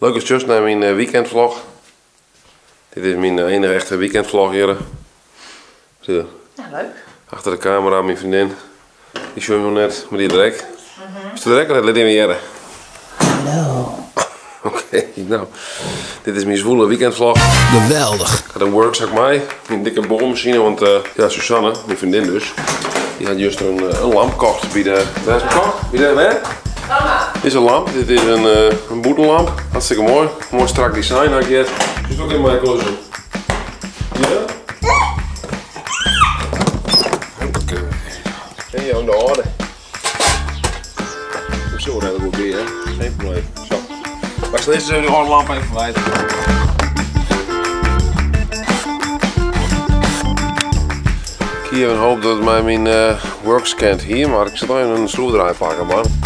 Leuk als just naar mijn weekendvlog. Dit is mijn enige echte weekendvlog hier. Zie je? Ja, leuk. Achter de camera mijn vriendin. Die zwemde nog net, maar die direct. Is het direct of laat even jaren? Hallo. Oké, nou. Dit is mijn zwoele weekendvlog. Geweldig. Ik had een workzak mee. Mijn dikke boormachine, want ja, Susanne, mijn vriendin dus. Die had juist een lamp gekocht bij de... Waar is het gekocht? Bij de werk? Dit is een lamp, dit is een boetenlamp. Hartstikke mooi. Mooi strak design had je het. Is ook in mijn klus. Ja? Oké. En jou in de orde. Zo, dat moet weer, hè? Geen probleem. Zo. Maar steeds even de lamp even verwijderen. Ik hier hoop dat het mij mijn works kent hier, maar ik zit even een schroevendraaier pakken, man.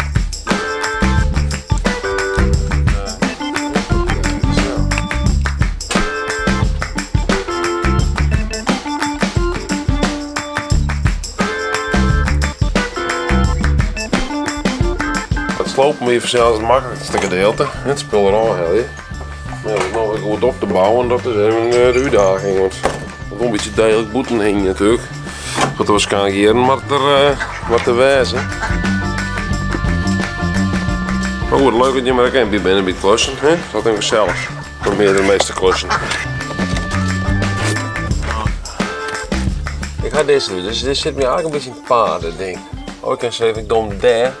Slopen weer vanzelf het makkelijkste gedeelte. Het spul er al heel. Maar ja, nog goed op te bouwen, dat is even de uitdaging. Want er een beetje degelijk boeten heen natuurlijk. Ik ga waarschijnlijk hier wat te wijzen. Maar goed, leuk dat je maar een binnen bij klussen. Dat is gezellig. Dan meer de meeste klussen. Ik ga deze doen, dus dit zit me eigenlijk een beetje in het paarden ding. Oh, ik kan zeggen, ik doe hem daar.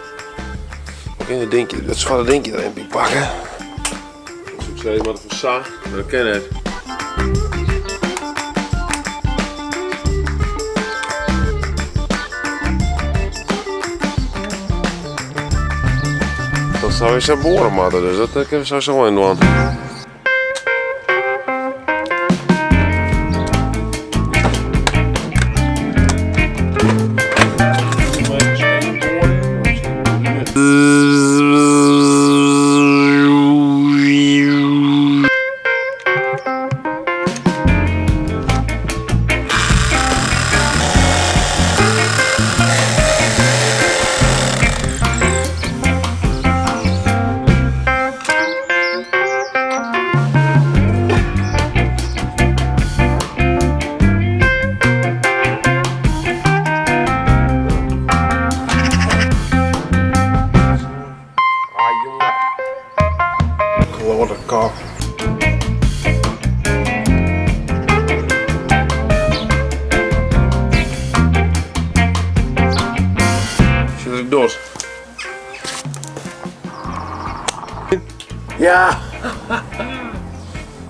Dat zwarte dingetje erin bij pakken. Succes met de zaag, dat ken het. Dat zou je zo boren moeten, dus dat kunnen we zo in doen. Ja!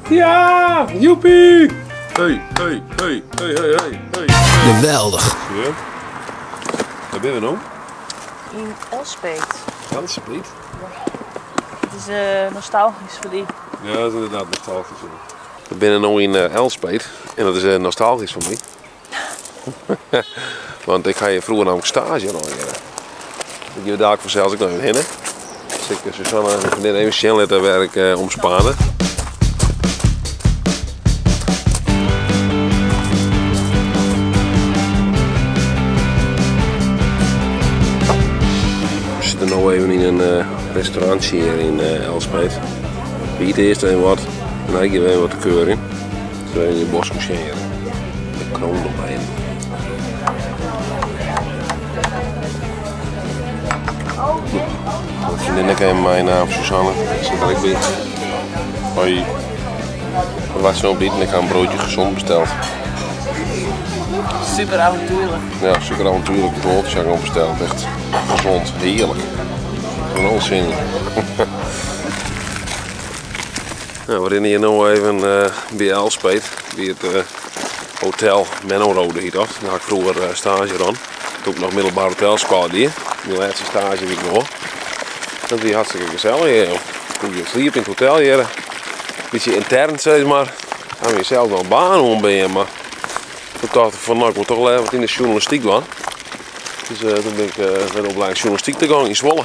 Ja! Joepie! Hey, hey, hey, hey, hey, hey, hey. Geweldig. Ja. Waar ben je nou? In Elspet. Elspet? Het is nostalgisch voor die. Ja, dat is inderdaad nostalgisch. We zijn nu in Elspet en dat is nostalgisch voor mij. Want ik ga hier vroeger namelijk stage aan. Ik heb daar vanzelf ook nog even heen. Dus ik Susanne en mijn vriendin even snel laten werk omspannen. We zitten nu even in een restaurantje hier in Elspet. We eten eerst even wat en dan geven we even wat te keuren in. Dus we in de bosmachine hier. De kroon erbij. Vriendin en mijn naam Susanne, zodat ik weet. Hoi. Wat zo bieden, ik heb een broodje gezond besteld. Super avontuurlijk. Ja, super avontuurlijk. Het broodje heb ik besteld. Echt gezond, heerlijk. Van ons zin. Nou, we rennen hier nu even bij Elspet, bij het hotel Menno Rode hier af. Daar had ik vroeger stage aan. Toen ik nog middelbaar hotelschool hier. Mijn laatste stage heb ik nog. Dat is hartstikke gezellig hier. Je sliep in het hotel hier. Een beetje intern zeg maar. Dan je zelf nog een baan om ben je, maar toen dacht ik van nou ik moet toch wel even wat in de journalistiek doen. Dus toen ben ik naar de opleiding journalistiek te gaan in Zwolle.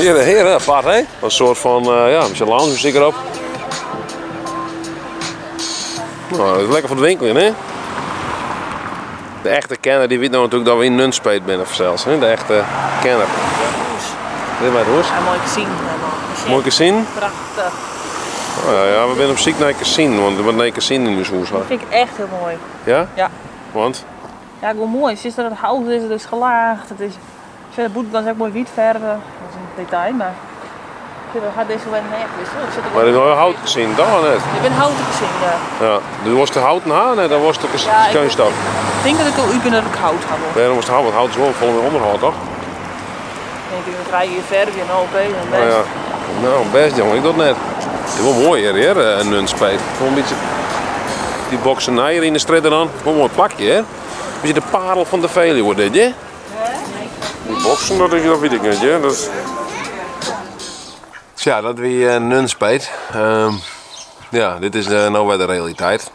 Hier apart, hè? Een soort van, ja, een beetje lounge muziek erop. Nou, dat is lekker voor de winkel, hè? De echte kenner die weet nou natuurlijk dat we in Nunspeet zijn of zelfs, hè? De echte kenner. Dit is mijn hoes. Ja, mooi gezien. Mooi casino? Prachtig. Oh, ja, we zijn op zoek naar een casino, want er wordt een casino in ons huis. Dat vind ik echt heel mooi. Ja? Ja. Want? Ja, gewoon mooi. Het is er het hout is, het is gelaagd. Het is... De boetenkant is ook mooi wit verven. Dat is een detail, maar... Dat gaat deze wel echt. Maar dit is wel een hout casino, dat wel net. Ik ben houten gezien, ja. Ja, dus was de hout na, nee, dat was de keunstaf. Ik denk dat ik al u ben dat ik hout had. Nee, dan was de hout, want hout is wel vol in onderhoud, toch? Ik denk dat rij je verf en OP en best. Nou, ja. Nou, best jongen, ik doe het net. Het is wel mooi hier, een Nunspeet. Gewoon een beetje die boksenijer in de strid dan. Gewoon een mooi pakje, hè? Een beetje de parel van de Veluwe, dit, hè? Die boksen, dat weet ik niet, hè? Dat... Ja, dat weer Nunspeet. Ja, dit is nou weer de realiteit.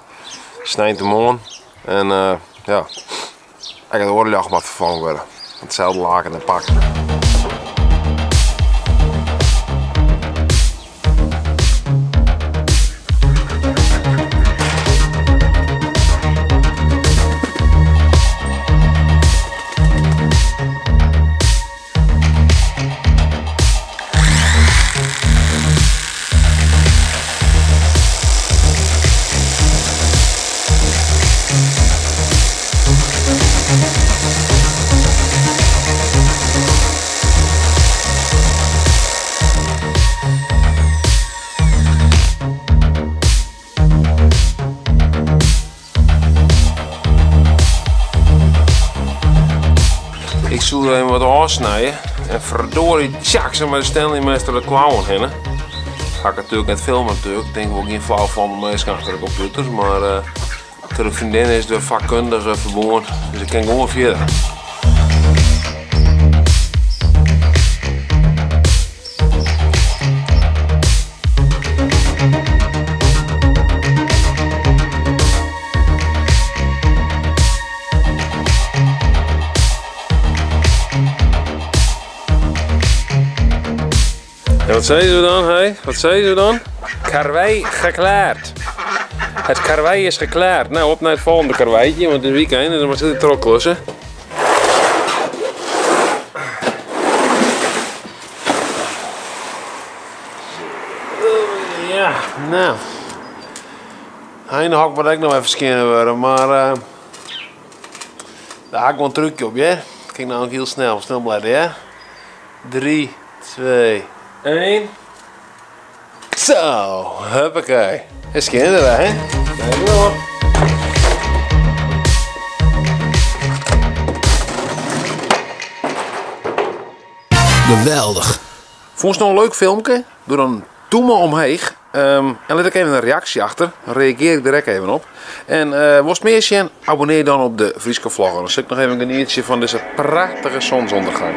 Snijdt de morgen en ja, ik heb de oorlog maar vervangen worden. Hetzelfde laken en pak. Ik zou er even wat afsnijden en verdorie tjak ze maar de stellingmeester de klauwen heen. Ga ik natuurlijk net filmen natuurlijk. Ik denk wel geen flauw van de meest achter de computers, maar de vriendin is de vakkundige verbonden, dus ik kan gewoon verder. En wat zei ze dan, hé? Wat zei ze dan? Karwei geklaard. Het karwei is geklaard. Nou, op naar het volgende karweitje, want het is weekend en dan moet het er ook klussen. Ja, nou. Hij hak wat ik nog even scannen worden, maar daar haak ik wel een trucje op, ja? Kijk nou ook heel snel, snel blijven, ja? 3, 2, 1. Zo, huppakee. En scannen er, hè? Kijk door. Geweldig. Vond je het nog een leuk filmpje? Doe dan me omheen. En laat ik even een reactie achter. Dan reageer ik direct even op. En was het meer zien, abonneer dan op de Frieske Vlogger. Dan zet ik nog even een genietje van deze prachtige zonsondergang.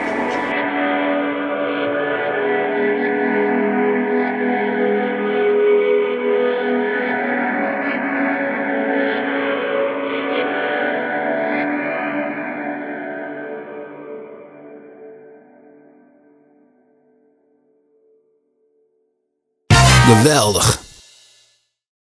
Geweldig.